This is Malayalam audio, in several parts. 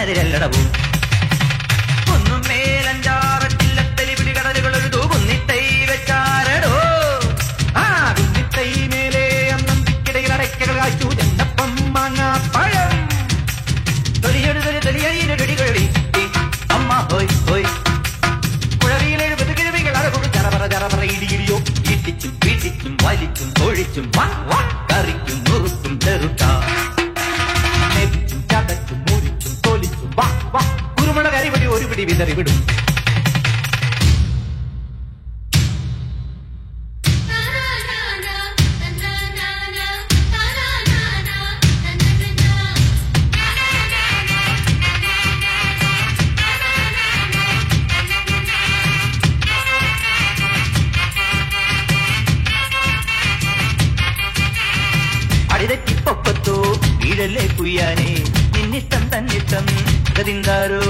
ഞാനതിരല്ലടവും ഒന്നും മേലഞ്ചാറട്ടില്ലത്തലി പിടി കടലുകളൊരു കുന്നിത്തൈ വെച്ചാരടോ ആ കുന്നിത്തൈ മേലെ അന്നന്തിക്കിടയിൽ അടയ്ക്കകൾ കാച്ചു ചെന്നപ്പം മാങ്ങാ പഴം തൊലിയൊരു തൊലിയടികൊഴി അമ്മ ഹോയ് ഹോയ് കുഴവിയിലെഴുപത് കിഴവികൾ അഴകൊടു ചറപറ ഇടിയിടിയോ ഇട്ടിച്ചും പീട്ടിച്ചും വലിച്ചും ഒഴിച്ചും കറിക്കും മുറുക്കും ചെറുക്ക നെച്ചും ചതച്ചും മുരിച്ചും തൊലിച്ചും കുരുമുളക് കരിപടി ഒരു പിടി വിതറി വിടും അടിതെറ്റിപ്പൊക്കത്തോ വീഴല്ലേ കുയ്യാനേ നിന്നിഷ്ടം തന്നിഷ്ടം ഗതിന്താരോ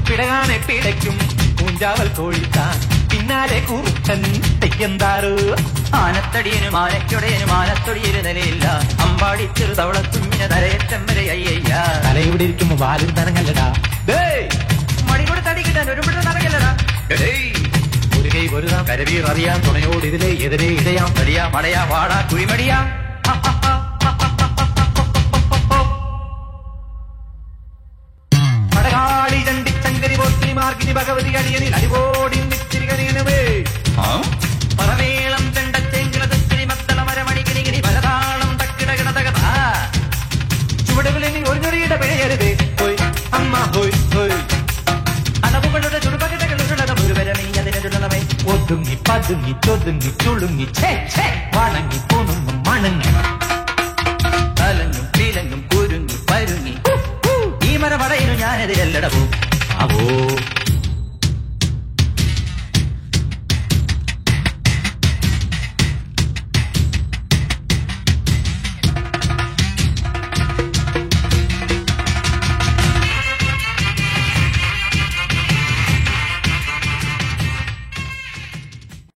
പിടകാനെ പിടയ്ക്കും പൂഞ്ചാവൽ കോഴിത്താൻ പിന്നാലെ കൂറുത്തൻ തെയ്യന്താരോ ആനത്തടിയനും ആനയ്ക്കൊടയനും ആനത്തൊടിയൊരു നിലയില്ല അമ്പാടി ചെറുതവളത്തുമ്മിനെ തലയേറ്റം വരെ അയ്യയ്യ തലയിവിടെ ഇരിക്കുമ്പോ വാലും തരങ്ങല്ലടാ മണികൂടെ തടി കിട്ടാൻ ഒരു പിട നടക്കല്ലടാ ഒരു കൈ പൊരുതാം കരവീർ അറിയാം തുണയോട് ഇതിലെ എതിരെ ഇടയാം വലിയ മടയാ വാടാ കുഴിമടിയാ മടകാളി ചണ്ടിച്ചങ്കരി പോത്തിനി മാർഗിനി ഭഗവതി അടിയനിൽ അടിപോടി നിത്തിരികനവേ പറവേളം ചെണ്ടച്ചെങ്കിലി മത്തള മരമണികിരികിരി പലതാളം തക്കിടകിടതകത ചുവടുകളിൽ ഒരു ഞൊറിയുടെ പിഴയരുതേ ഹോയ് അമ്മ ഹോയ് ഹോയ് അളവുകളുടെ ചുടുപകിടകളുള്ളത് ഒരുവരണി അതിനുള്ളവേ ഒതുങ്ങി പതുങ്ങി ചൊതുങ്ങി ചുളുങ്ങി വണങ്ങി പൊണുങ്ങും മണങ്ങി തലങ്ങും പീലങ്ങും കുരുങ്ങി പരുങ്ങി ഈ മരമടയിലും ഞാനതിരല്ലടവും